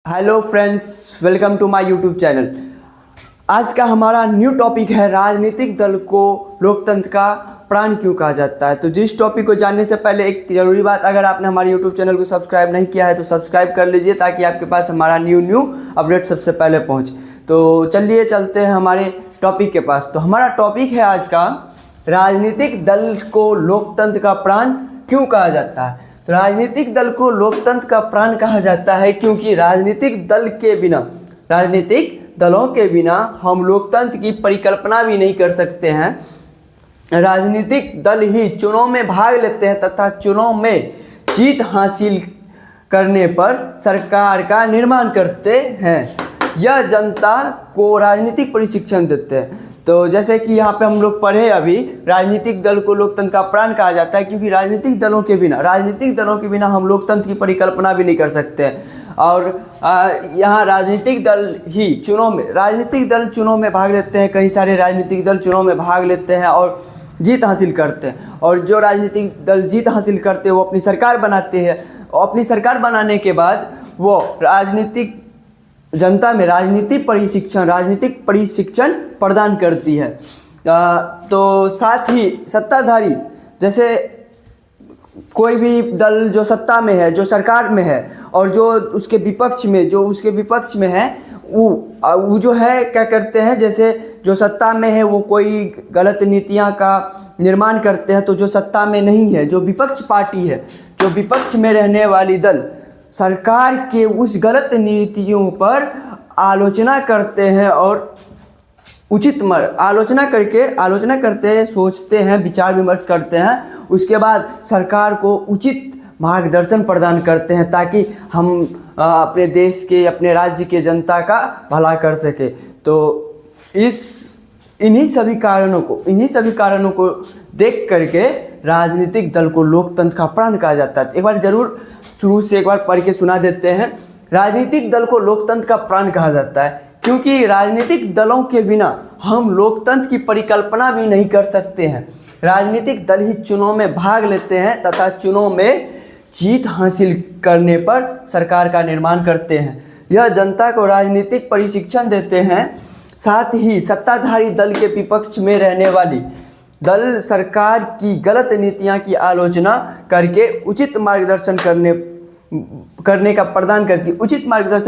Hello friends, welcome to my YouTube channel. आज का हमारा न्यू टॉपिक है राजनीतिक दल को लोकतंत्र का प्राण क्यों कहा जाता है। तो जिस टॉपिक को जानने से पहले एक ज़रूरी बात, अगर आपने हमारे यूट्यूब चैनल को सब्सक्राइब नहीं किया है तो सब्सक्राइब कर लीजिए ताकि आपके पास हमारा न्यू अपडेट सबसे पहले पहुँचे। तो चलिए चलते हैं हमारे टॉपिक के पास। तो हमारा टॉपिक है आज का, राजनीतिक दल को लोकतंत्र का प्राण क्यों कहा जाता है। तो राजनीतिक दल को लोकतंत्र का प्राण कहा जाता है क्योंकि राजनीतिक दलों के बिना हम लोकतंत्र की परिकल्पना भी नहीं कर सकते हैं। राजनीतिक दल ही चुनाव में भाग लेते हैं तथा चुनाव में जीत हासिल करने पर सरकार का निर्माण करते हैं। यह जनता को राजनीतिक प्रशिक्षण देते हैं। तो जैसे कि यहाँ पे हम लोग पढ़े अभी, राजनीतिक दल को लोकतंत्र का प्राण कहा जाता है क्योंकि राजनीतिक दलों के बिना हम लोकतंत्र की परिकल्पना भी नहीं कर सकते हैं। और यहाँ राजनीतिक दल चुनाव में भाग लेते हैं। कई सारे राजनीतिक दल चुनाव में भाग लेते हैं और जीत हासिल करते हैं। और जो राजनीतिक दल जीत हासिल करते हैं वो अपनी सरकार बनाते हैं और अपनी सरकार बनाने के बाद वो जनता में राजनीतिक प्रशिक्षण प्रदान करती है। तो साथ ही सत्ताधारी, जैसे कोई भी दल जो सत्ता में है, जो सरकार में है, और जो उसके विपक्ष में है, वो जो है क्या करते हैं, जैसे जो सत्ता में है वो कोई गलत नीतियां का निर्माण करते हैं, तो जो सत्ता में नहीं है, जो विपक्ष पार्टी है, जो विपक्ष में रहने वाली दल सरकार के उस गलत नीतियों पर आलोचना करते हैं और आलोचना करते हैं, सोचते हैं, विचार विमर्श करते हैं। उसके बाद सरकार को उचित मार्गदर्शन प्रदान करते हैं ताकि हम अपने देश के, अपने राज्य के जनता का भला कर सके। तो इन्हीं सभी कारणों को देख करके राजनीतिक दल को लोकतंत्र का प्राण कहा जाता है। एक बार जरूर शुरू से एक बार पढ़ के सुना देते हैं। राजनीतिक दल को लोकतंत्र का प्राण कहा जाता है क्योंकि राजनीतिक दलों के बिना हम लोकतंत्र की परिकल्पना भी नहीं कर सकते हैं। राजनीतिक दल ही चुनाव में भाग लेते हैं तथा चुनाव में जीत हासिल करने पर सरकार का निर्माण करते हैं। यह जनता को राजनीतिक प्रशिक्षण देते हैं। साथ ही सत्ताधारी दल के विपक्ष में रहने वाली दल सरकार की गलत नीतियां की आलोचना करके उचित मार्गदर्शन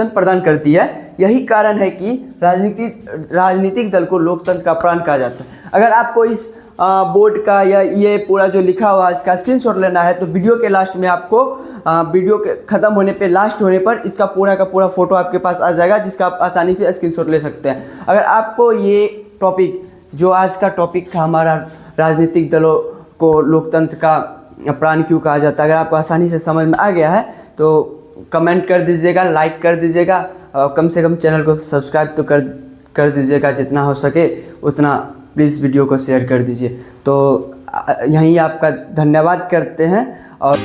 प्रदान करती है। यही कारण है कि राजनीतिक दल को लोकतंत्र का प्राण कहा जाता है। अगर आपको इस बोर्ड का या ये पूरा जो लिखा हुआ है इसका स्क्रीनशॉट लेना है तो वीडियो के लास्ट में आपको वीडियो के ख़त्म होने पे, लास्ट होने पर इसका पूरा का पूरा फोटो आपके पास आ जाएगा जिसका आप आसानी से स्क्रीनशॉट ले सकते हैं। अगर आपको ये टॉपिक, जो आज का टॉपिक था हमारा, राजनीतिक दलों को लोकतंत्र का प्राण क्यों कहा जाता है, अगर आपको आसानी से समझ में आ गया है तो कमेंट कर दीजिएगा, लाइक कर दीजिएगा और कम से कम चैनल को सब्सक्राइब तो कर दीजिएगा। जितना हो सके उतना प्लीज़ वीडियो को शेयर कर दीजिए। तो यहीं आपका धन्यवाद करते हैं और